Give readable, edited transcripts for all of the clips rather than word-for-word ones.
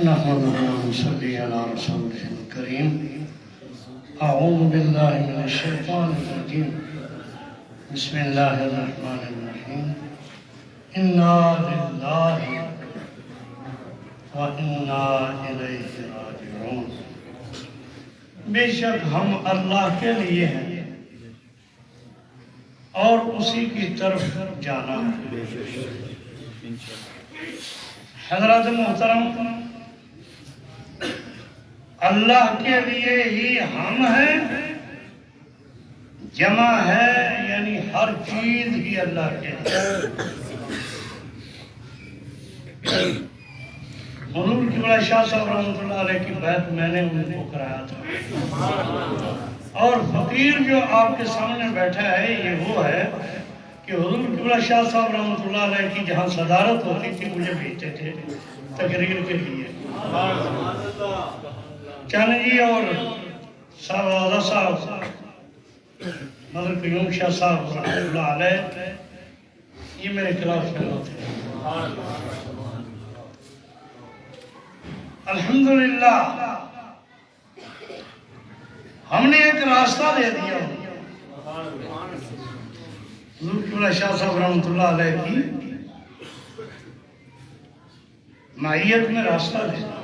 نحمده ونصلي على رسوله الكريم اعوذ باللہ من الشیطان الرجیم بسم اللہ الرحمن الرحیم انا للہ وانا الیہ راجعون۔ بے شک ہم اللہ کے لیے ہیں اور اسی کی طرف جانا ہے۔ حضرات محترم، اللہ کے لیے ہی ہم ہیں، جمع ہے یعنی ہر چیز ہی اللہ کے لیے۔ حضور قبلہ شاہ صاحب رحمۃ اللہ علیہ کی بیعت میں نے ان کو کرایا تھا، اور فقیر جو آپ کے سامنے بیٹھا ہے یہ وہ ہے کہ حضور قبلہ شاہ صاحب رحمۃ اللہ علیہ کی جہاں صدارت ہوتی تھی مجھے بھیجتے تھے تقریر کے لیے۔ چاند جی اور صاحب صاحب مدر قیوم شاہ صاحب رحمۃ اللہ علیہ یہ میرے خلاف فیلو تھے۔ الحمدللہ ہم نے ایک راستہ دے دیا حضور قبلہ شاہ صاحب رحمۃ اللہ علیہ کی معیت میں راستہ دے دیا۔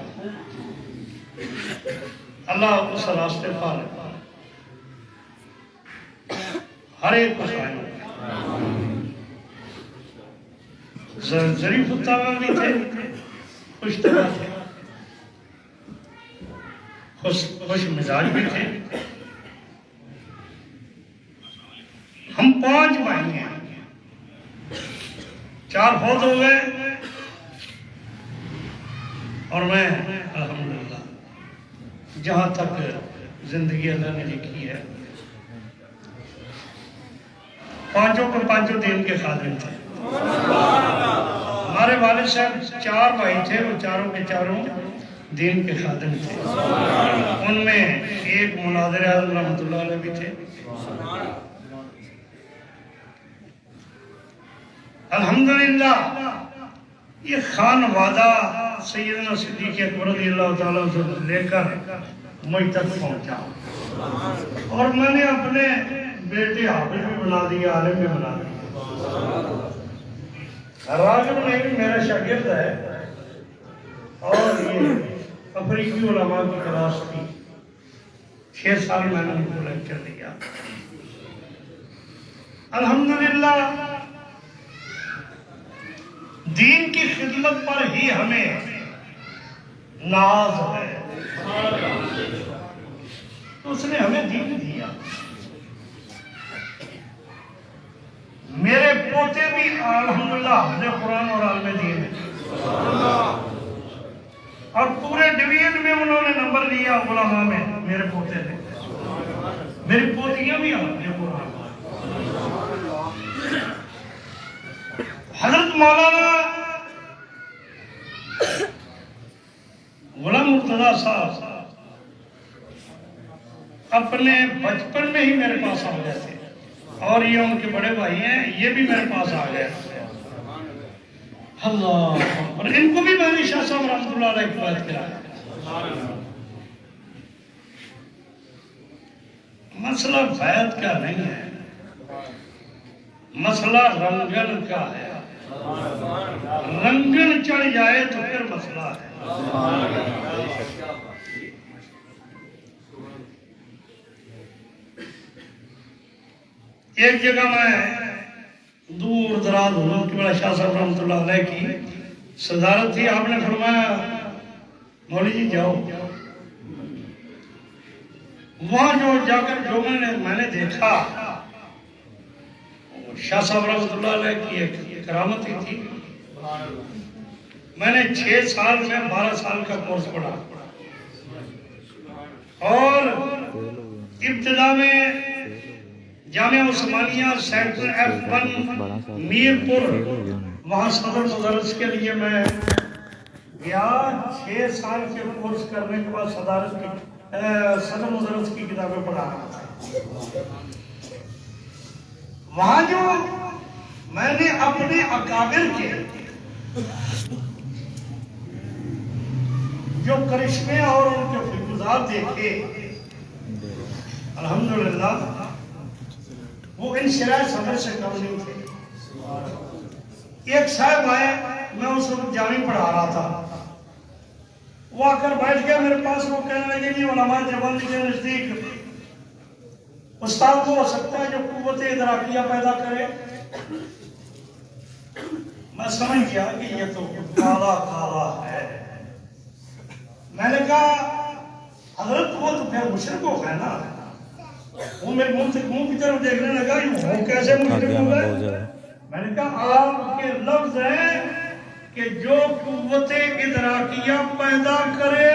اللہ اس راستے پر ہر ایک کو قائم رکھے۔ ظریف الطبع بھی تھے، خوش طبع تھے، خوش مزاج بھی تھے۔ ہم 5 بھائی ہیں، 4 فوت ہو گئے اور میں الحمدللہ جہاں تک زندگی اللہ نے لکھی ہے 5 کے 5 دین کے خادم تھے۔ ہمارے والد صاحب 4 بھائی تھے، وہ چاروں کے چاروں دین کے خادم تھے۔ ان میں ایک مناظر اعظم رحمۃ اللہ علیہ بھی تھے۔ الحمدللہ یہ خانوادہ سیدنا صدیق اکبر رضی اللہ تعالیٰ سے لے کر مجھ تک پہنچا، اور میں نے اپنے بیٹے حافظ بھی بنا دیا، عالم بھی بنا دیا۔ راغب نہیں میرا شاگرد ہے، اور یہ افریقی علماء کی کلاس تھی، 6 سال میں نے ان کو لیکچر دیا۔ الحمدللہ دین کی خدمت پر ہی ہمیں ناز ہے، تو اس نے ہمیں دین دیا۔ میرے پوتے بھی الحمدللہ حافظ قرآن اور عالم دین ہیں، اور پورے ڈویژن میں انہوں نے نمبر لیا علماء میں، میرے پوتے نے۔ میری پوتیاں بھی حافظ قرآن۔ حضرت مولانا غلام مرتضیٰ صاحب اپنے بچپن میں ہی میرے پاس آ گئے تھے، اور یہ ان کے بڑے بھائی ہیں، یہ بھی میرے پاس آ گئے۔ اللہ، اور ان کو بھی میں نے شاہ صاحب رحمۃ اللہ علیہ کی بات کرایا۔ مسئلہ بیعت کا نہیں ہے، مسئلہ رنگن کا ہے۔ رنگن چڑھ جائے تو پھر مسئلہ ہے۔ ایک جگہ میں دور دراز حضور قبلہ شاہ صاحب رحمۃ اللہ علیہ کی صدارت تھی، آپ نے فرمایا مولوی جی جاؤ۔ وہاں جو جا کر جو میں نے دیکھا شاہ صاحب رحمۃ اللہ علیہ کی ایک کرامت ہی تھی۔ میں نے 6 سال میں 12 سال کا کورس پڑھا، اور ابتدا میں جامعہ عثمانیہ سیکٹر F1 میرپور وہاں صدر مدرس کے لیے میں گیا۔ 6 سال کے کورس کرنے کے بعد صدر مدرس کی کتابیں پڑھا رہا تھا۔ وہاں جو میں نے اپنے اکابر کے جو کرشمے اور ان کے فیضات دیکھے الحمدللہ وہ انشراح صدر سے کم نہیں تھے. ایک صاحب آئے، میں اس وقت جامع پڑھا رہا تھا، وہ آ کر بیٹھ گیا میرے پاس. وہ کہنے لگے جی علماء دیوبند کے نزدیک استاد وہ ہو سکتا ہے جو قوت ادراکیہ پیدا کرے. میں سمجھ گیا کہ یہ تو کالا کالا ہے. میں نے کہا حضرت وہ تو پھر مشرک ہو گئے نا. وہ میرے منہ کی طرف دیکھنے لگا وہ کیسے مشرک ہو گئے. میں نے کہا آپ کے لفظ ہیں کہ جو قوت ادراکیہ پیدا کرے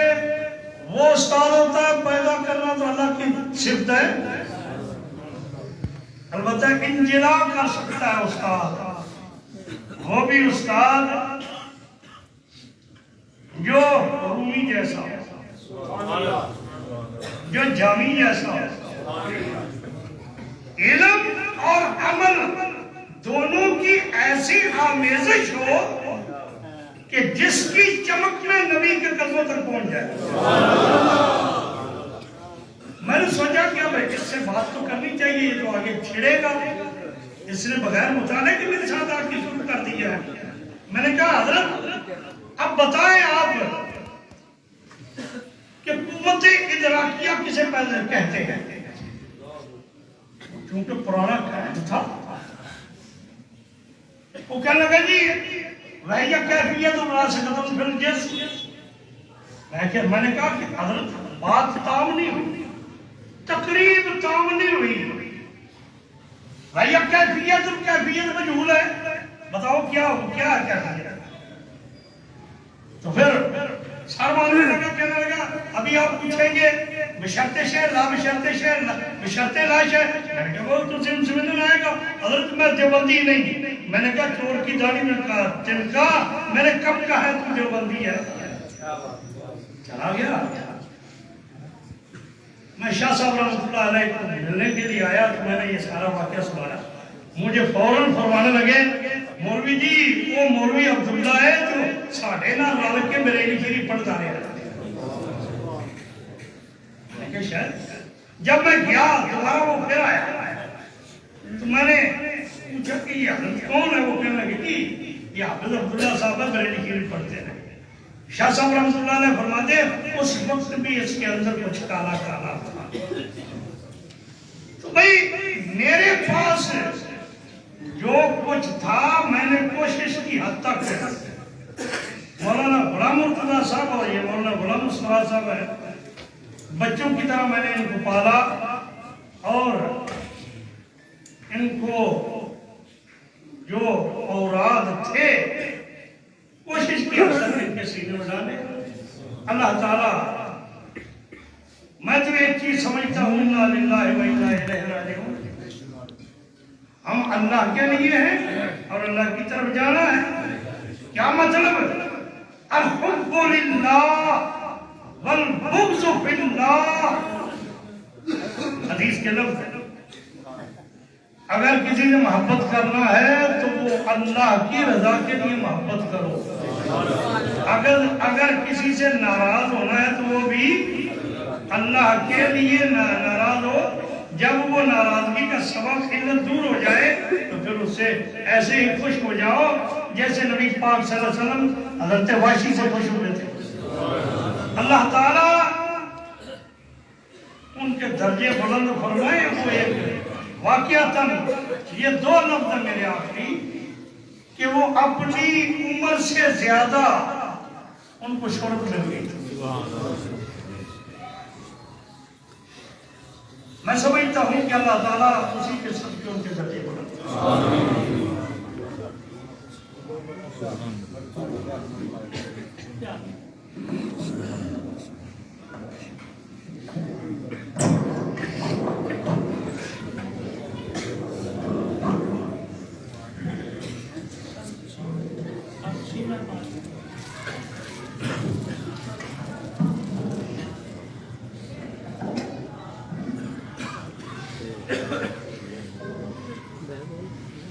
وہ استاد ہوتا ہے. پیدا کرنا تو اللہ کی صفت ہے. البتہ انجلا کر سکتا ہے استاد، وہ بھی استاد جو رومی جیسا، جو جامی جیسا، علم اور عمل دونوں کی ایسی آمیزش ہو کہ جس کی چمک میں نبی کے قدموں تک پہنچ جائے. میں نے سوچا کہ اب اس سے بات تو کرنی چاہیے، یہ تو آگے چھڑے گا. اس نے بغیر مطالعے کے میرے ساتھ آ کے شروع کر دیا ہے. میں نے کہا حضرت اب بتائیں آپ کہ قوت ادراکیہ کسے پیدا کہتے ہیں. کیونکہ پرانا قائم تھا. وہ کہنے لگا جی وحیہ کیفیت مراسلۃ فی الجسم. میں نے کہا کہ حضرت بات تام نہیں ہوئی، تقریب تام نہیں ہوئی. وحیہ کیفیت مجہول ہے، بتاؤ کیا ہو کیا ہے. تو پھر سر ماننے لگا، کہنے لگا ابھی آپ پوچھیں گے بشرط شے لا بشرط شے بشرط لا شے. میں نے کہا وہ تو سمجھ میں آئے گا. حضرت میں دیوبندی نہیں. میں نے کہا چور کی داڑھی میں کہا تنکا، میں نے کب کہا ہے تو دیوبندی ہے. چلا گیا. میں شاہ صاحب رحمۃ اللہ علیہ کو ملنے کے لیے آیا تو میں نے یہ سارا واقعہ سنایا. مجھے فوراً فرمانے لگے مولوی جی وہ مولوی عبداللہ ہے جو ساڑھے نہ رل کے بریلی شریف پڑھتا رہا. جب میں گیا دوبارہ وہ پھر آیا تو میں نے پوچھا کہ یہ حضرت کون ہے. وہ کہنے لگے کہ یہ حافظ عبداللہ صاحب ہے، بریلی شریف پڑھتے رہے. شاہ صاحب رحمۃ اللہ علیہ فرماتے اس وقت بھی اس کے اندر کچھ کالا کالا تھا. تو بھائی میرے پاس جو کچھ تھا میں نے کوشش کی حد تک. مولانا غلام مرتضیٰ صاحب اور یہ مولانا غلام مصطفیٰ صاحب ہے، بچوں کی طرح میں نے ان کو پالا اور ان کو جو اوراد تھے کوشش کی ان کے سینے میں ڈالے. اللہ تعالیٰ میں تو ایک چیز سمجھتا ہوں انا للہ و انا الیہ راجعون. ہم اللہ کے لیے ہیں اور اللہ کی طرف جانا ہے. کیا مطلب؟ الحب للہ والبغض فی اللہ. حدیث کے لفظ اگر کسی سے محبت کرنا ہے تو وہ اللہ کی رضا کے لیے محبت کرو. اگر کسی سے ناراض ہونا ہے تو وہ بھی اللہ کے لیے ناراض ہو. جب وہ ناراضگی کا سبب علت دور ہو جائے تو پھر اس سے ایسے ہی خوش ہو جاؤ جیسے نبی پاک صلی اللہ علیہ وسلم حضرت وحشی سے خوش ہوئے تھے. اللہ تعالیٰ ان کے درجے بلند فرمائے. وہ ایک واقعاتاً یہ دو لفظ ہیں میرے آخری کہ وہ اپنی عمر سے زیادہ ان کو شہرت مل گئی. میں سمجھتا ہوں کہ اللہ تعالیٰ اسی کے صدقے ان کے درجے بلند.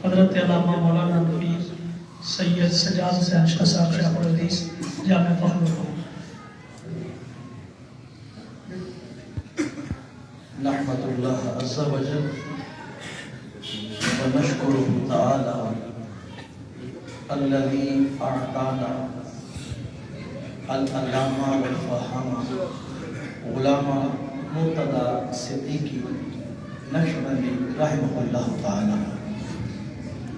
حضرت علامہ مولانا نبی سید سجاد حسین شاہ صاحب شیخ الحدیث جامع فخر القوم. عز وجل ونشكره تعالى الذي أعطانا العلامة والفهامة غلام مرتضى صدیقی نقشبندی رحمہ اللہ تعالی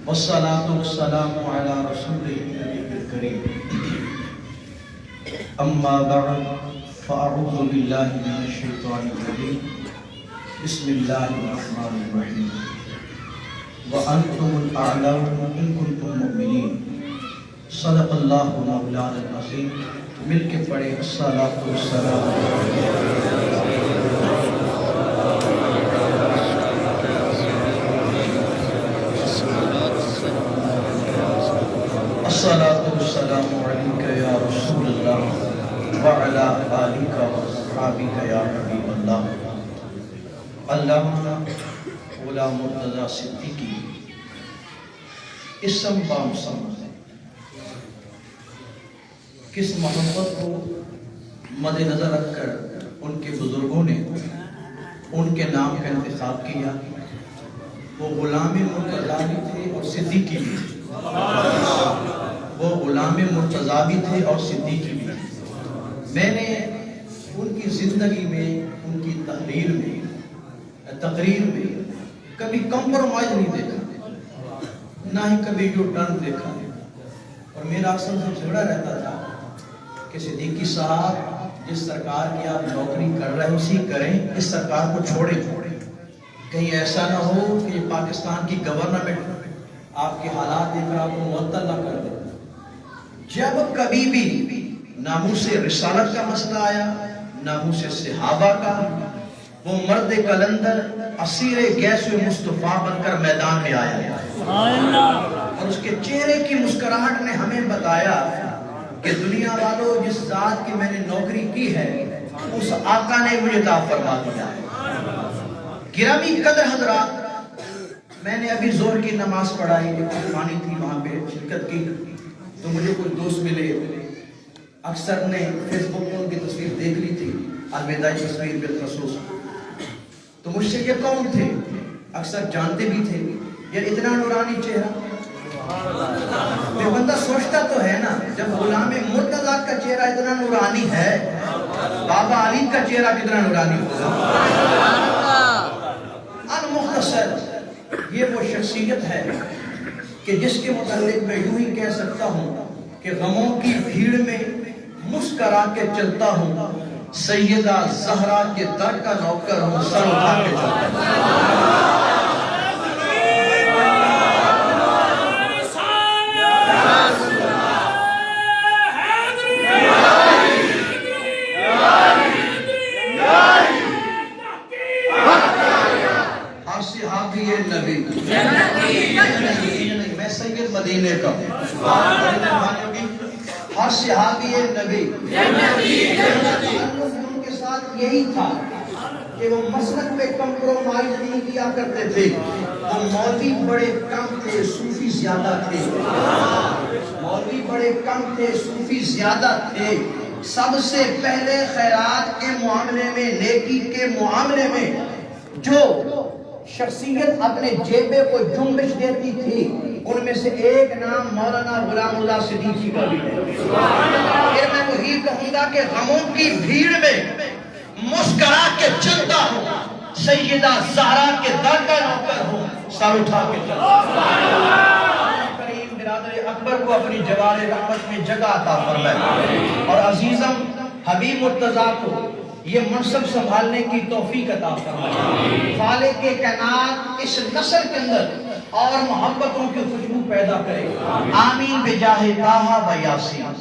والصلاة والسلام على رسوله النبي الكريم أما بعد فأعوذ بالله من الشيطان الرجيم بسم الله الرحمن الرحيم وأنتم الأعلون إن كنتم مؤمنين صدق الله مولانا العظيم مل کے پڑھے الصلاة والسلام الصلاة والسلام عليك يا رسول الله وعلى آلك وصحابك يا حبيب الله علامہ غلام مرتضی صدیقی اسم بامسم کس محبت کو مد نظر رکھ کر ان کے بزرگوں نے ان کے نام کا انتخاب کیا. وہ غلام مرتضی بھی تھے اور صدیقی بھی تھے. وہ غلام مرتضی بھی تھے اور صدیقی بھی تھے. میں نے ان کی زندگی میں ان کی تحریر میں تقریر میں کبھی کمپرومائز نہیں دیکھا, نہ ہی کبھی یو ٹرن دیکھا. اور میرا اکثر سے جھگڑا رہتا تھا کہ صدیقی صاحب جس سرکار کی آپ نوکری کر رہے ہیں اسی کریں, اس سرکار کو چھوڑیں. کہیں ایسا نہ ہو کہ یہ پاکستان کی گورنمنٹ آپ کے حالات دیکھ کر آپ کو معطل نہ کر دے. جب کبھی بھی ناموس رسالت کا مسئلہ آیا, ناموس صحابہ کا, وہ مرد قلندر اسیر گیس مصطفیٰ بن کر میدان میں آیا اور اس کے چہرے کی مسکراہٹ نے ہمیں بتایا کہ دنیا والوں جس ذات کی میں نے نوکری کی ہے اس آقا نے مجھے عطا فرما دیا ہے. گرامی قدر حضرات, میں نے ابھی ظہر کی نماز پڑھائی, پانی تھی وہاں پہ شرکت کی, تو مجھے کوئی دوست ملے, اکثر نے فیس بک میں ان کی تصویر دیکھ لی تھی, الوداعی تصویر بالخصوص. تو مجھ سے یہ کون تھے, اکثر جانتے بھی تھے, یہ اتنا نورانی چہرہ. بندہ سوچتا تو ہے نا, جب غلام مرتضی کا چہرہ اتنا نورانی ہے, بابا علی کا چہرہ کتنا نورانی ہوگا. المختصر یہ وہ شخصیت ہے کہ جس کے متعلق میں یوں ہی کہہ سکتا ہوں کہ غموں کی بھیڑ میں مسکرا کے چلتا ہوں, سیدہ زہرا کے در کا نوکر ہوں, سر اٹھا کے چلتا ہوں. میں سید مدینے کا ہوں, ہر صحابی نبی ان کے ساتھ یہی تھا کہ وہ مسلک پہ کمپرومائز نہیں کیا کرتے تھے. وہ مولوی بڑے کم تھے, صوفی زیادہ تھے. مولوی بڑے کم تھے, صوفی زیادہ تھے. سب سے پہلے خیرات کے معاملے میں, نیکی کے معاملے میں جو شخصیت اپنے جیبے کو جنبش دیتی تھی, ان میں سے ایک نام مولانا غلام اللہ صدیقی کا بھی ہے. پھر میں وہی کہوں گا کہ غموں کی بھیڑ میں مسکرا کے چلتا ہوں, سیدہ زہرا کے در کا نوکر ہوں, سر اٹھا کے چلتا ہوں. کریم برادر اکبر کو اپنی جوار رحمت میں جگہ عطا فرمائے اور عزیزم حبیب مرتضی کو یہ منصب سنبھالنے کی توفیق عطا فرمائے. خالق کائنات اس نسل کے اندر اور محبتوں کی خوشبو پیدا کرے. آمین بجاہ طٰہٰ و یاسین.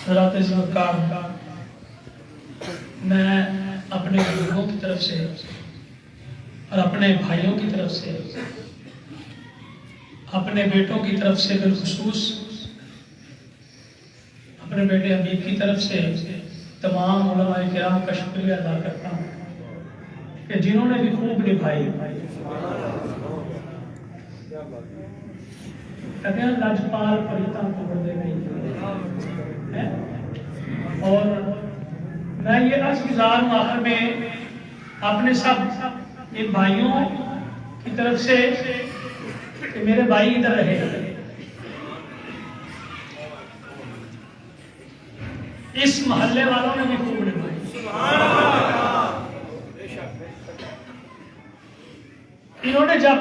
حضرات عزیزکار, میں اپنے بزرگوں کی طرف سے اور اپنے بھائیوں کی طرف سے, اپنے بیٹوں کی طرف سے, بالخصوص اپنے بیٹے حبیب کی طرف سے تمام علماء کرام کا شکریہ ادا کرتا ہوں کہ جنہوں نے بھی خوب نبھائی. کہتے ہیں لاجپال پریتاں کو بڑھتے گئی, اور میں یہ عرض گزار ہوں آخر میں اپنے سب ان بھائیوں کی طرف سے کہ میرے بھائی ادھر رہے، اس محلے والوں نے بھی خوب نبھائی۔ انہوں نے جب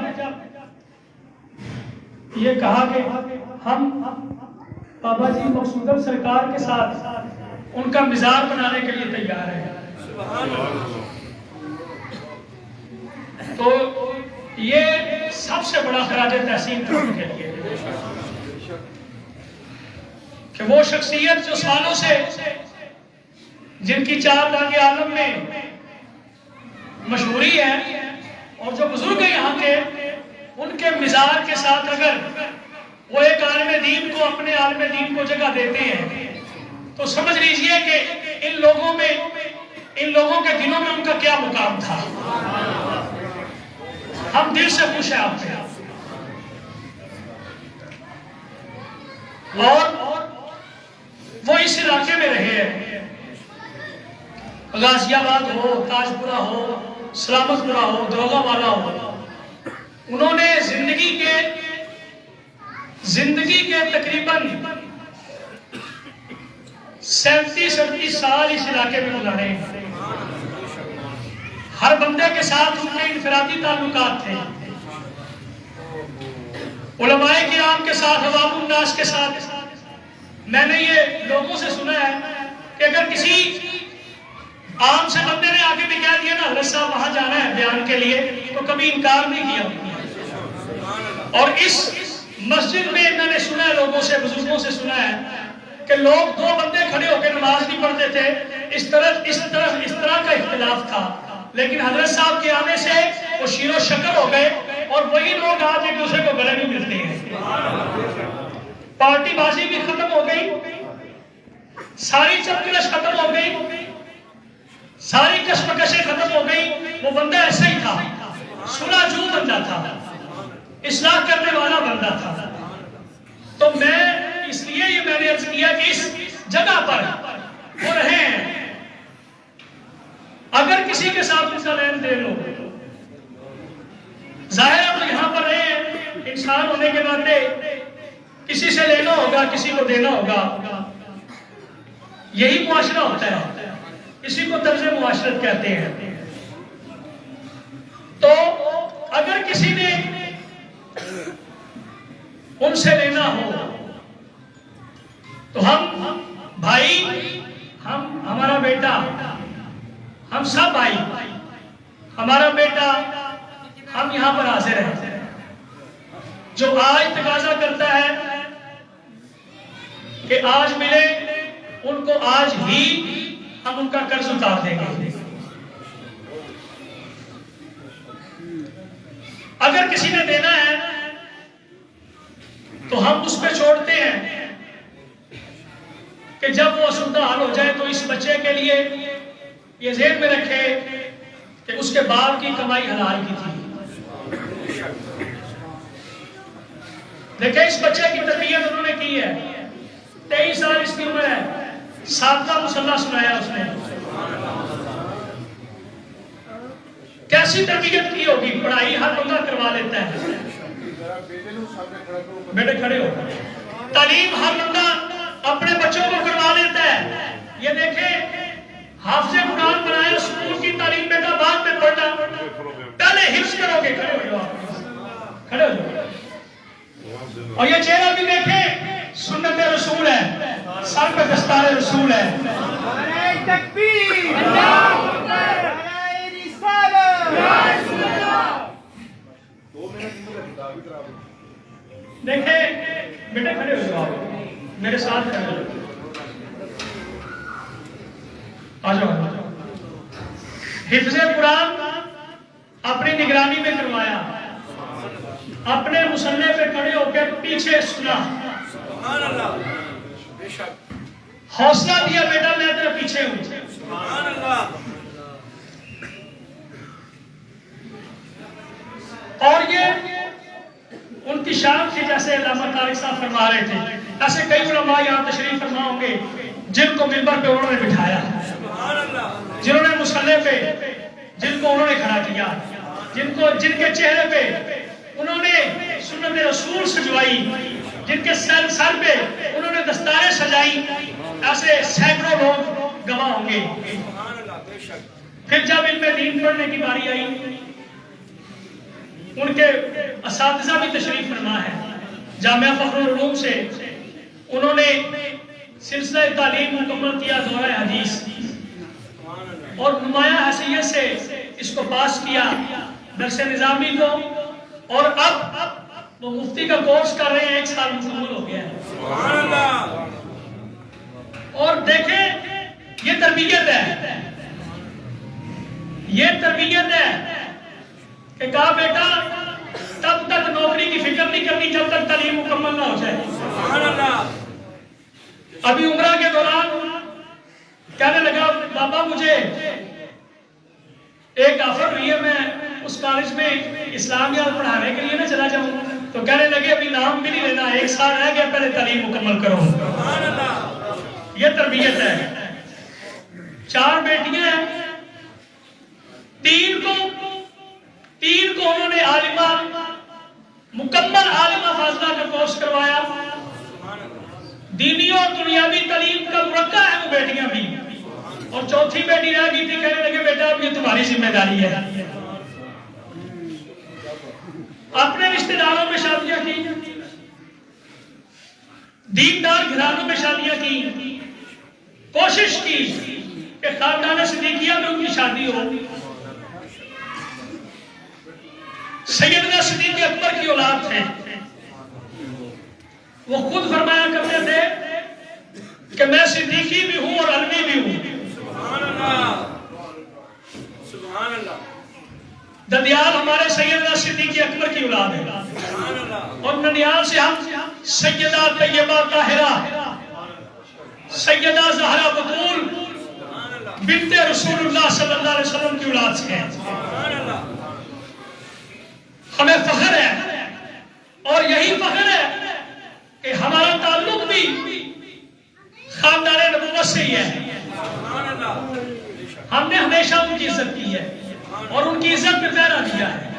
یہ کہا کہ ہم بابا جی مقصودم سرکار کے ساتھ ان کا مزار بنانے کے لیے تیار ہے، تو یہ سب سے بڑا خراج تحسین کرنے کے لیے کہ وہ شخصیت جو سالوں سے جن کی چار دانگ عالم میں مشہوری ہے اور جو بزرگ ہیں یہاں کے، ان کے مزار کے ساتھ اگر وہ ایک عالم دین کو اپنے عالم دین کو جگہ دیتے ہیں تو سمجھ لیجئے کہ ان لوگوں کے دنوں میں ان کا کیا مقام تھا۔ ہم دل سے خوش ہیں آپ سے، اور وہ اس علاقے میں رہے ہیں، غازی آباد ہو، تاج پورہ ہو، سلامت پورہ ہو، دروگا والا ہو، انہوں نے زندگی کے تقریباً 37-38 سال اس علاقے میں گزارے ہیں۔ ہر بندے کے ساتھ ان کے انفرادی تعلقات تھے، علماء کرام کے ساتھ، عوام الناس کے ساتھ۔ میں نے یہ لوگوں سے سنا ہے کہ اگر کسی عام سے بندے نے آگے بھی کہہ دیا نا حضرت صاحب وہاں جانا ہے بیان کے لیے، تو کبھی انکار نہیں کیا۔ اور اس مسجد میں میں نے سنا ہے، لوگوں سے، بزرگوں سے سنا ہے کہ لوگ 2 بندے کھڑے ہو کے نماز نہیں پڑھتے تھے، اس طرح کا اختلاف تھا، لیکن حضرت صاحب کے آنے سے وہ شیر و شکر ہو گئے، اور وہی لوگ آج ایک دوسرے کو گلے بھی ملتے ہیں۔ پارٹی بازی بھی ختم ہو گئی، ساری چپکلش ختم ہو گئی، ساری کشمکشیں ختم ہو گئی۔ وہ بندہ ایسا ہی تھا، صلح جو بندہ تھا، اصلاح کرنے والا بندہ تھا۔ تو میں اس لیے یہ میں نے عرض کیا کہ اس جگہ پر وہ رہے ہیں، اگر کسی کے ساتھ اس کا لین دین ہو، ظاہر ہے وہ یہاں پر رہے ہیں، انسان ہونے کے ناطے کسی سے لینا ہوگا، کسی کو دینا ہوگا، یہی معاشرہ ہوتا ہے، اسی کو طرز معاشرت کہتے ہیں۔ تو اگر کسی نے ان سے لینا ہو تو ہم بھائی، ہمارا بیٹا، ہم سب بھائی، ہمارا بیٹا، ہم یہاں پر حاضر ہیں۔ جو آج تقاضا کرتا ہے کہ آج ملے، ان کو آج ہی ہم ان کا قرض اتار دیں گے۔ اگر کسی نے دینا ہے تو ہم اس پہ چھوڑتے ہیں کہ جب وہ صورت حال ہو جائے تو اس بچے کے لیے یہ ذہن میں رکھے کہ اس کے باپ کی کمائی حلال کی تھی۔ دیکھیں اس بچے کی تربیت انہوں نے کی ہے، 23 سال اس کی عمر ہے، 7 مصلح سنایا اس نے، کیسی تربیت کی ہوگی؟ پڑھائی ہر بندہ کروا لیتا ہے، بیٹے کھڑے ہو، تعلیم ہر بندہ اپنے بچوں کو کروا لیتا ہے۔ یہ دیکھیں حافظ قرآن بنایا، اسکول کی تعلیم بیٹا بعد میں پڑھنا، پہلے حفظ کرو گے، کھڑے ہو جاؤ، کھڑے ہو جاؤ۔ اور یہ چہرہ بھی دیکھیں، سنت رسول ہے، سر پہ دستار رسول ہے۔ نعرہ تکبیر، اللہ اکبر، نعرہ رسالت۔ دیکھیں بیٹے کھڑے ہو جاؤ، میرے ساتھ کھڑے ہو جاؤ، آ جاؤ۔ حفظ قرآن اپنی نگرانی میں کروایا، اپنے مصلے پہ کھڑے ہو کے پیچھے سنا، حوصلہ دیا بیٹا میں تیرے پیچھے ہوں۔ اور یہ ان کی شان تھی، جیسے علامہ طارق صاحب فرما رہے تھے، ایسے کئی علماء یہاں تشریف فرما ہوں گے، جن کو منبر پہ انہوں نے بٹھایا، جنہوں نے مصلی پہ جن کو انہوں نے کھڑا کیا، جن کے چہرے پہ انہوں نے سنت رسول سجوائی، جن کے سر پہ انہوں نے دستاریں سجائی، ایسے سینکڑوں لوگ گواہ ہوں گے۔ پھر جب علم دین پڑھنے کی باری آئی، ان کے اساتذہ بھی تشریف فرما ہے جامعہ فخر العلوم سے، انہوں نے سلسلہ تعلیم مکمل کیا دورہ حدیث، اور نمایاں حیثیت سے اس کو پاس کیا درس نظامی کو، اور اب وہ مفتی کا کورس کر رہے ہیں، 1 سال مکمل ہو گیا ہے۔ اور دیکھیں یہ تربیت ہے، یہ تربیت ہے کہ کہا بیٹا تب تک نوکری کی فکر نہیں کرنی جب تک تعلیم مکمل نہ ہو جائے۔ ابھی عمرہ کے دوران کہنے لگا بابا مجھے ایک آفر ہوئی ہے، میں اس کالج میں اسلامیات پڑھانے کے لیے نہ چلا جاؤں، تو کہنے لگے ابھی نام بھی نہیں لینا، 1 سال رہ گیا، پہلے تعلیم مکمل کرو۔ یہ تربیت ہے۔ 4 بیٹیاں ہیں، 3 کو انہوں نے عالمہ مکمل عالمہ فاضلہ کا کورس کروایا، دینی اور دنیاوی تعلیم کا مرکہ ہے وہ بیٹیاں بھی، اور 4تھی بیٹی رہ گئی تھی، کہنے لگے بیٹا اب یہ تمہاری ذمہ داری ہے۔ اپنے رشتہ داروں میں شادیاں کی، دیندار گھرانوں میں شادیاں کی، کوشش کی کہ خاندان صدیقیہ میں ان کی شادی ہو۔ سیدنا صدیق اکبر کی اولاد تھے، وہ خود فرمایا کرتے تھے کہ میں صدیقی بھی ہوں اور علوی بھی ہوں۔ ددیال ہمارے سیدنا صدیق اکبر کی اولاد ہے، اور ننیال سے ہم سیدہ طیبہ طاہرہ سیدہ زہرا بطول بنت رسول اللہ صلی اللہ علیہ وسلم کی اولاد سے ہیں۔ ہمیں فخر ہے، اور یہی فخر ہے کہ ہمارا تعلق بھی خاندان نبوت سے ہی ہے۔ ہم نے ہمیشہ ان کی عزت کی ہے اور ان کی عزت پہ پہرا دیا ہے۔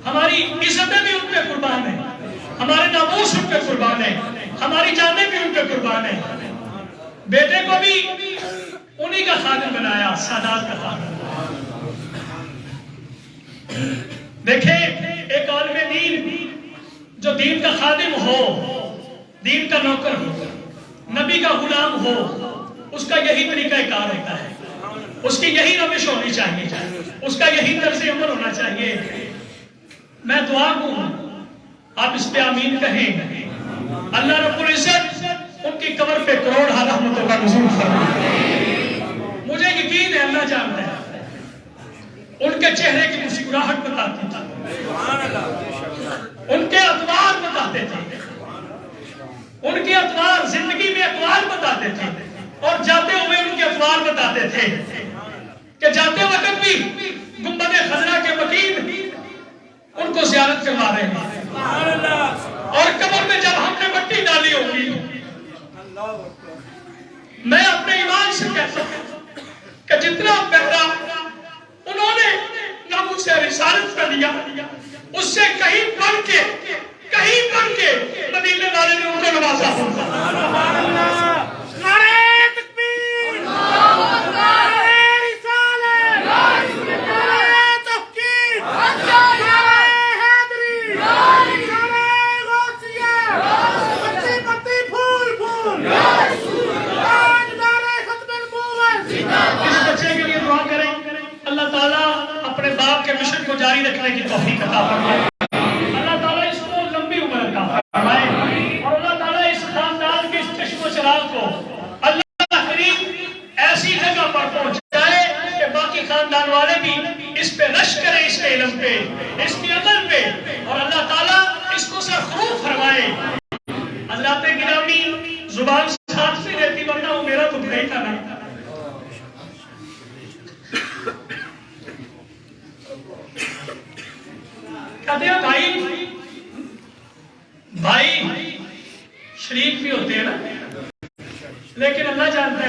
ہماری عزتیں بھی ان پہ قربان ہیں، ہمارے ناموس ان پہ قربان ہیں، ہماری جانیں بھی ان پہ قربان ہیں۔ بیٹے کو بھی انہی کا خادم بنایا، سادات کا خادم۔ دیکھیں ایک عالم دین جو دین کا خادم ہو، دین کا نوکر ہو، نبی کا غلام ہو، اس کا یہی طریقہ کار ہوتا ہے، اس کی یہی روش ہونی چاہیے، اس کا یہی طرز عمل ہونا چاہیے۔ میں دعا ہوں آپ اس پہ آمین کہیں، اللہ رب العزت ان کی قبر پہ کروڑ رحمتوں کا نزول فرمائے۔ مجھے یقین ہے اللہ جانتا ہے، ان کے چہرے کی مسکراہٹ بتاتی تھی، ان کے اطوار بتاتے تھے، ان کے اطوار زندگی میں اطوار بتاتے تھے، اور جاتے ہوئے ان کے اطوار بتاتے تھے کہ جاتے وقت بھی گنبد خضرا کے وکیل ان کو زیارت کروا رہے ہیں، اور قبر میں جب ہم نے مٹی ڈالی ہوگی، میں اپنے ایمان سے کہتا ہوں کہ جتنا پہرا انہوں نے نہ مجھ سے رسالت کا لیا، اس سے کہیں بڑھ کے مدینے والے نے ان کو نوازا۔ نعرہ تکبیر، نعرہ رسالت، نعرہ تحقیق، نعرہ حیدری، نعرہ غوثیہ، پتی پتی پھول پھول، تاجدار ختم النبوت۔ اس بچے کے لیے دعا کریں، اللہ تعالیٰ اپنے باپ کے مشن کو جاری رکھنے کی توفیق عطا فرمائے، اللہ تعالیٰ اس کو لمبی عمر عطا فرمائے، اور اللہ تعالیٰ اس خاندان کے اس چشم و چراغ کو اللہ کریم ایسی جگہ پر پہنچائے کہ باقی خاندان والے بھی اس پہ رش کریں، اس کے علم پہ، اس کے عمل پہ، اور اللہ تعالیٰ اس کو سرخروب فرمائے۔ حضرات گرامی، زبان ساتھ نہیں رہتی، ورنہ وہ میرا تو بھائی تھا نا۔ کہتے ہیں بھائی شریک بھی ہوتے ہیں نا، لیکن اللہ جانتا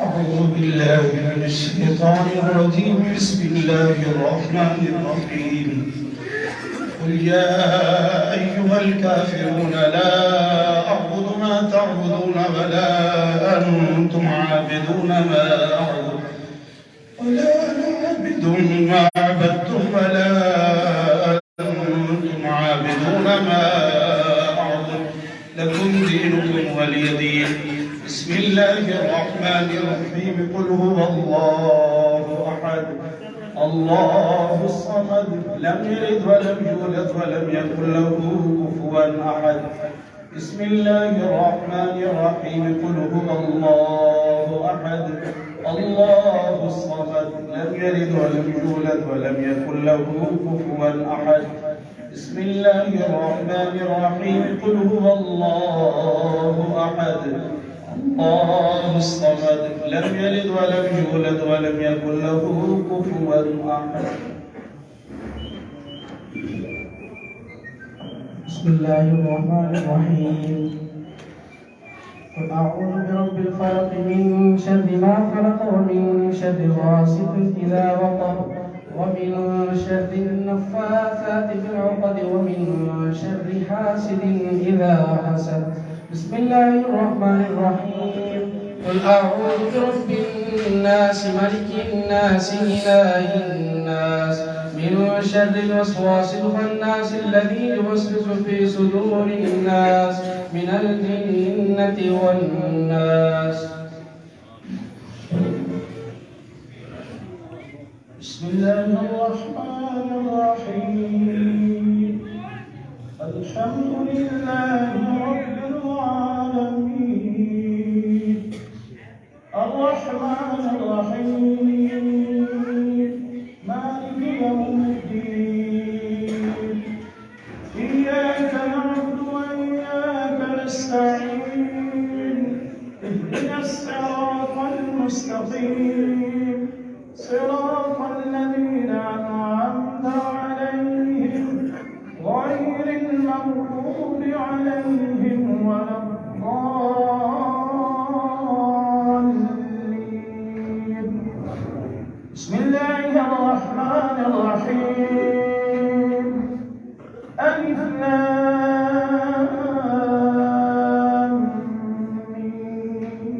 أعوذ بالله من الشيطان الرجيم. بسم الله الرحمن الرحيم. قل يا أيها الكافرون لا أعبد ما تعبدون ولا أنتم عابدون ما أعبد ولا أنا عابد ما عبدتم ولا أنتم عابدون ما أعبد لكم دينكم ولي دين. بسم الله الرحمن الرحيم. قل هو الله أحد الله الصمد لم يلد ولم يولد ولم يكن له كفوا أحد. بسم الله الرحمن الرحيم. قل هو الله أحد الله الصمد لم يلد ولم يولد ولم يكن له كفوا أحد. بسم الله الرحمن الرحيم. قل هو الله أحد الله الصمد لم يلد ولم يولد ولم يكن له كفوا أحد. بسم الله الرحمن الرحيم. قل أعوذ برب الفلق من شر ما خلق ومن شر غاسق إذا وقب ومن شر النفاثات في العقد ومن شر حاسد إذا حسد. بسم الله الرحمن الرحيم. قل أعوذ برب الناس ملك الناس إله الناس من شر الوسواس الخناس الذي يوسوس في صدور الناس من الجنة والناس. بسم الله الرحمن الرحيم. الحمد لله رب العالمين الرحمن الرحيم مالك يوم الدين. إياك نعبد وإياك نستعين. اهدنا الصراط المستقيم صراط الذين أنعمت عليهم غير المغضوب عليهم ولا الضالين. بسم الله الرحمن الرحيم. ألف لام ميم.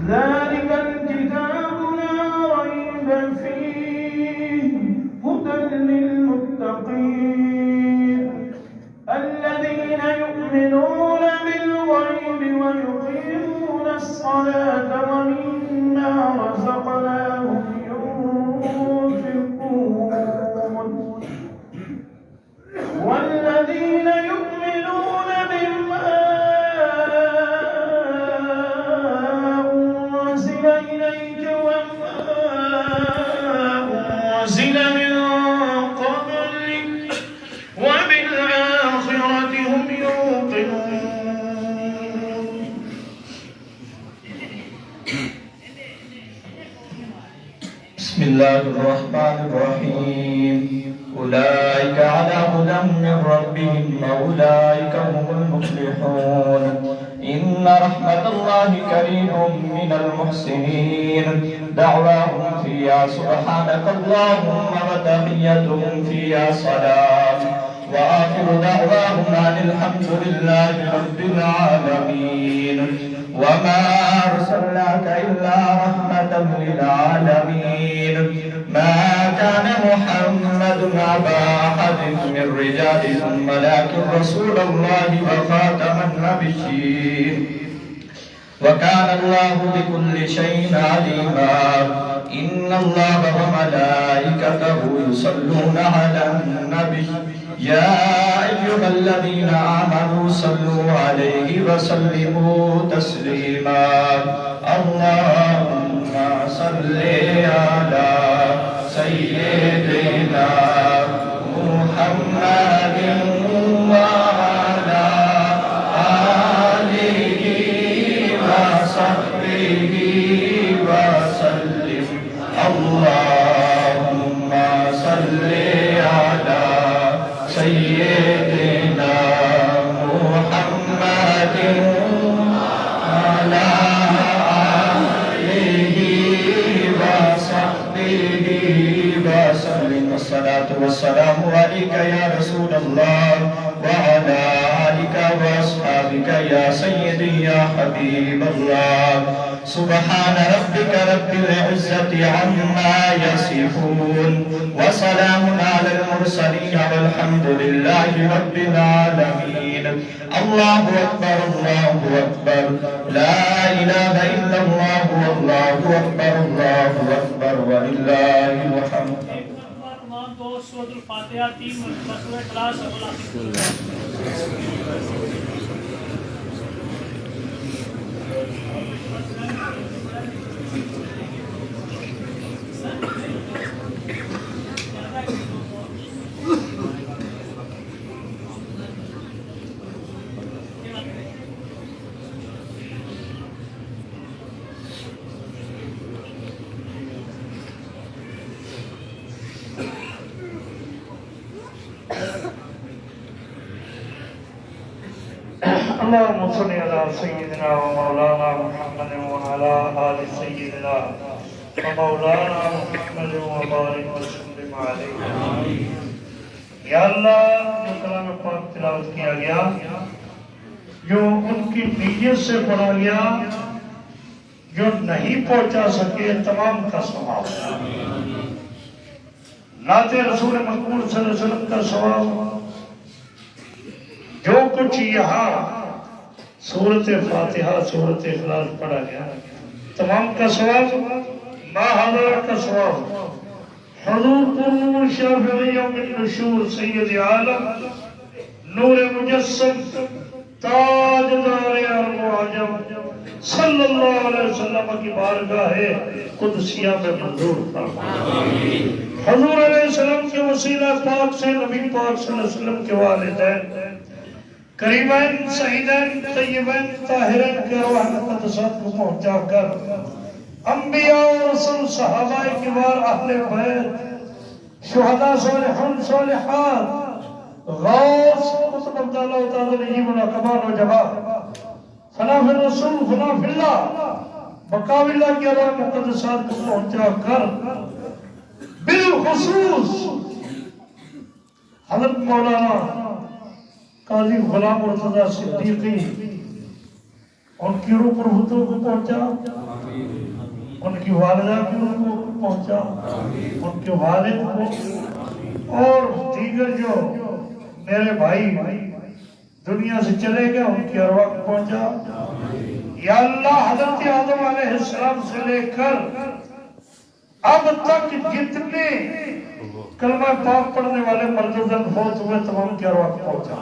ذلك الكتاب لا ريب فيه هدى للمتقين الذين يؤمنون بالغيب ويقيمون الصلاة ومما رزقناهم ينفقون والذين يؤمنون بما أنزل إليك وما أنزل من قبلك وبالآخرة هم يوقنون. بسم الله الرحمن الرحيم. أولئك على هدى من ربهم وأولئك هم المفلحون. إن رحمة الله قريب من المحسنين. دعواهم فيها سبحانك اللهم وتحيتهم فيها سلام وآخر دعواهم أن الحمد لله رب العالمين. وما أرسلناك إلا رحمة للعالمين. ما كان محمد أبا أحد من رجالكم ولكن رسول الله وخاتم النبيين وكان الله بكل شيء عليما إن الله وملائكته يصلون على النبي يا أيها الذين آمنوا صلوا عليه وسلموا تسليما اللهم صل على سيدنا محمد وعلى آله وصحبه وسلم اللهم صل على سيدنا محمد وعلى آله وصحبه وسلم الصلاة والسلام عليك يا رسول الله وعلى آلك وأصحابك يا سيدي يا حبيب الله سبحان ربك رب العزة عما يصفون وسلام على المرسلين والحمد لله رب العالمين الله أكبر لا إله إلا الله والله أكبر ولله الحمد تمام دو سورۃ الفاتحہ 3 مرتبہ سورۃ اخلاص اور اللهم صل على سيدنا ومولانا محمد وعلى آل سيدنا ومولانا محمد وبارك وسلم عليه یا اللہ جو کلام پاک تلاوت کیا گیا جو ان کی نیت سے پڑھا گیا جو نہیں پہنچا سکے تمام کا ثواب نعت رسول مقبول صلی اللہ علیہ وسلم کا ثواب جو کچھ یہاں سورۃ فاتحہ سورۃ اخلاص پڑھا گیا تمام کا ثواب ما حضر کا ثواب حضور پر شافعی یوم النشور سید عالم نور مجسم تاجدار عرب و عجم صلی اللہ علیہ وسلم کی بارگاہ قدسیہ میں منظور فرما حضور علیہ السلام کے وسیلہ پاک سے نبی پاک صلی اللہ علیہ وسلم کے والدین کریمین سعیدین طیبین طاہرین کے روح مقدسات کو پہنچا کر انبیاء و رسول صحابہ کبار اہل بیت شہداء صالحون صالحات غوث قطب عبداللہ تعالی نجیب الاکبار و جبار فنا فی الرسول فنا فی اللہ بقاو اللہ کی روح مقدسات کو پہنچا کر بالخصوص حضرت مولانا قاضی غلام مرتضیٰ صدیقی ان کی روح پربھتوں کو پہنچا ان کی والدہ کی روح کو پہنچا ان کے والد کو اور دیگر جو میرے بھائی دنیا سے چلے گئے ان کی ارواح کو پہنچا یا اللہ حضرت آدم علیہ السلام سے لے کر اب تک جتنے کلمہ پاک پڑھنے والے مردودن فوت ہوئے تمام کی ارواح کو پہنچا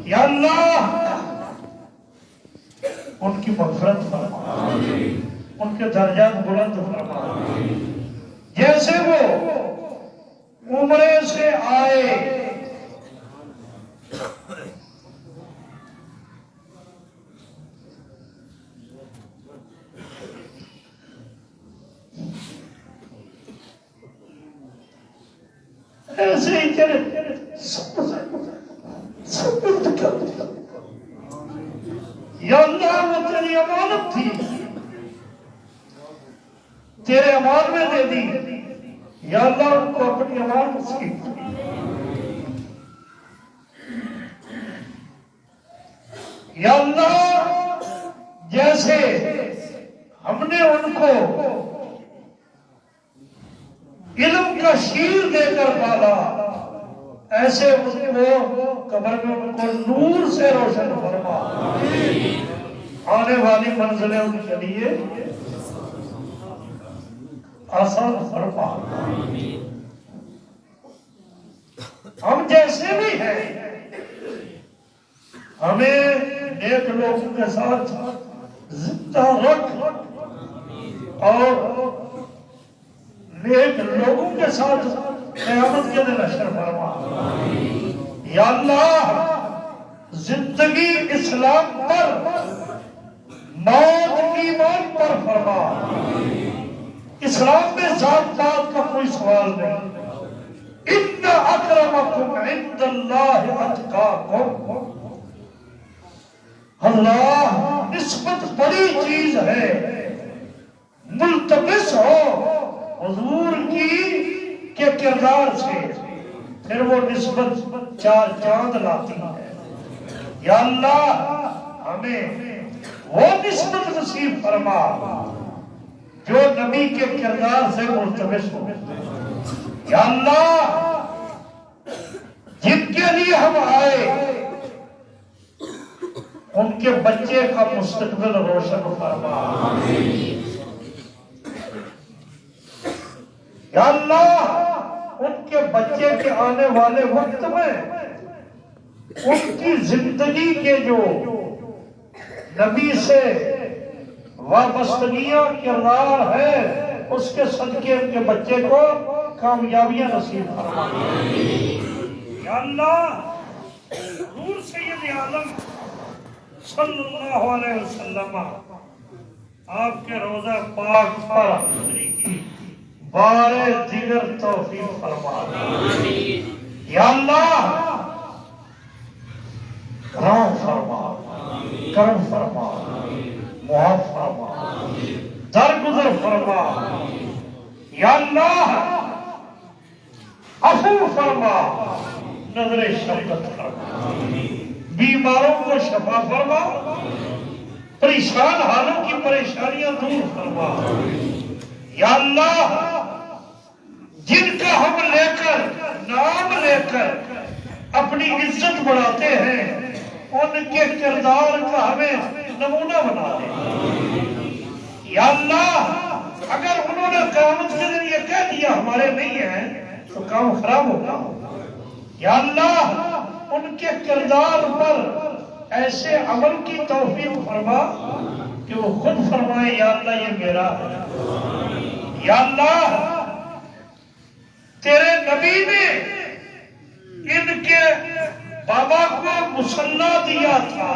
یا اللہ ان کی مغفرت فرما ان کے درجات بلند فرما جیسے وہ عمرے سے آئے ایسے ہی تیرے یا اللہ وہ تیری امانت تھی تیرے امان میں دے دی یا اللہ ان کو اپنی امان نصیب یا اللہ جیسے ہم نے ان کو علم کا شیر دے کر پالا ایسے ان کو قبر میں ان کو نور سے روشن فرما آنے والی منزلیں ان کے لیے آسان فرما۔ ہم جیسے بھی ہیں ہمیں نیک لوگوں کے ساتھ زندہ رکھ اور نیک لوگوں کے ساتھ قیامت کے دن حشر فرما۔ یا اللہ زندگی اسلام پر، موت ایمان پر فرما۔ اسلام میں ذات پات کا کوئی سوال نہیں۔ ان اکرمکم عند اللہ اتقاکم۔ اللہ نسبت بڑی چیز ہے، ملتمس ہو حضور کی کے کردار سے، پھر وہ نسبت چار چاند لاتی ہے۔ یا اللہ ہمیں وہ نسبت نصیب فرما جو نبی کے کردار سے ملتمس ہو۔ یا اللہ جن کے لیے ہم آئے ان کے بچے کا مستقبل روشن فرما۔ یا اللہ ان کے بچے کے آنے والے وقت میں ان کی زندگی کے جو نبی سے وابستگیاں کردار ہے اس کے صدقے ان کے بچے کو کامیابیاں نصیب فرما۔ یا اللہ حضور سید عالم صلی اللہ علیہ وسلم آپ کے روزہ پاک پر بارے دیگر توفیق فرما۔ یا اللہ کرم فرما، کرم فرما، معاف فرما، درگزر فرما۔ یا اللہ عفو فرما، نظر شفقت فرما، بیماروں کو شفا فرما، پریشان حالوں کی پریشانیاں دور فرما۔ یا اللہ جن کا ہم لے کر نام لے کر اپنی عزت بڑھاتے ہیں ان کے کردار کا ہمیں نمونہ بنا دے۔ یا اللہ اگر انہوں نے قیامت کے دن یہ کہہ دیا ہمارے نہیں ہیں تو کام خراب ہوگا۔ یا اللہ ان کے کردار پر ایسے عمل کی توفیق فرما کہ وہ خود فرمائے یا اللہ یہ میرا ہے۔ یا اللہ تیرے نبی نے ان کے بابا کو مصلی دیا تھا،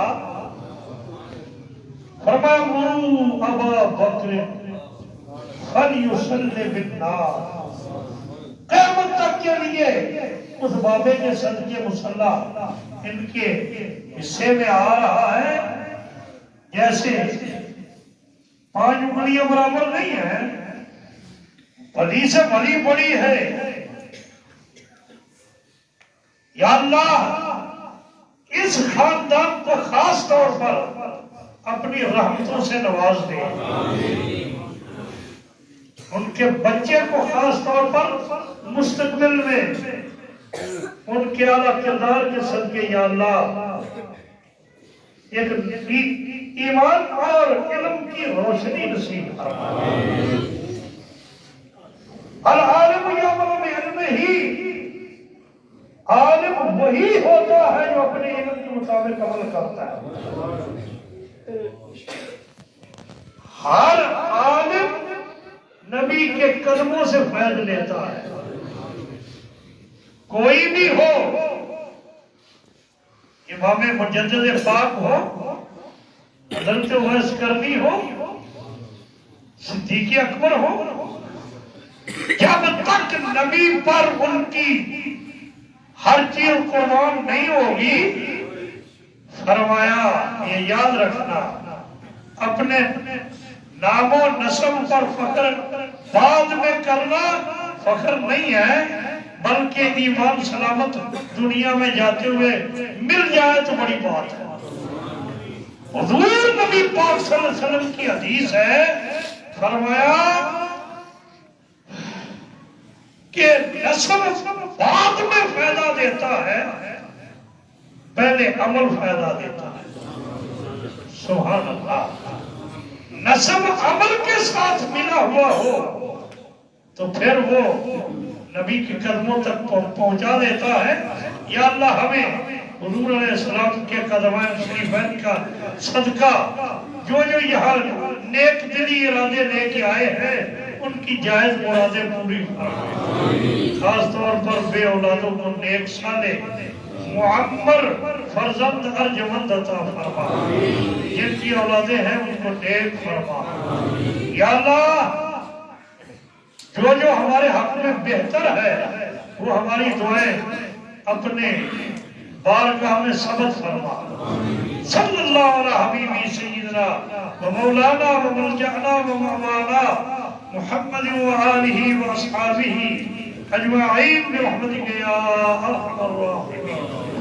فرمایا مرو ابا بکر فلیصلی بالناس۔ قیامت تک کے لیے اس بابے کے صدقے مصلی ان کے حصے میں آ رہا ہے۔ جیسے 5 انگلیاں برابر نہیں ہیں، بڑی سے بڑی بڑی ہے۔ یا اللہ اس خاندان کو خاص طور پر اپنی رحمتوں سے نواز دے، ان کے بچے کو خاص طور پر مستقبل میں ان کے اعلیٰ کردار کے صدقے یا اللہ ایک ایمان اور علم کی روشنی نصیب فرما۔ العالم یعمل بعلمہ، عالم وہی ہوتا ہے جو اپنے علم کے مطابق عمل کرتا ہے۔ ہر عالم نبی کے قدموں سے فیض لیتا ہے، کوئی بھی ہو، امام مجدد پاک ہو، حضرت اویس کرنی ہو، صدیق اکبر ہو، جب تک نبی پر ان کی ہر چیز قربان نہیں ہوگی، فرمایا یہ یاد رکھنا اپنے نام و نسب پر فخر بعد میں کرنا فخر نہیں ہے، بلکہ ایمان سلامت دنیا میں جاتے ہوئے مل جائے تو بڑی بات ہے۔ حضور نبی پاک صلی اللہ علیہ وسلم کی حدیث ہے، فرمایا کہ نسب بعد میں فائدہ دیتا ہے، پہلے عمل فائدہ دیتا ہے۔ سبحان اللہ، نسب عمل کے ساتھ ملا ہوا ہو تو پھر وہ نبی کے قدموں تک پہنچا دیتا ہے۔ یا اللہ ہمیں حضور علیہ السلام کے قدمین شریفین کا صدقہ جو یہاں نیک دلی ارادے لے کے آئے ہیں ان کی جائز مرادیں پوری فرمائے، خاص طور پر بے اولادوں کو نیک صالح معمر فرزند ارجمند عطا فرما، جن کی اولادیں ہیں ان کو نیک فرما۔ یا اللہ جو ہمارے حق میں بہتر ہے وہ ہماری دعائیں اپنے بارگاہ میں ثبت فرما۔ صلی اللہ علیہ حبیبی سیدنا و مولانا و ملجأنا و موانا محمد و آلہ و اصحابہ اجمعین برحمتک یا ارحم الراحمین۔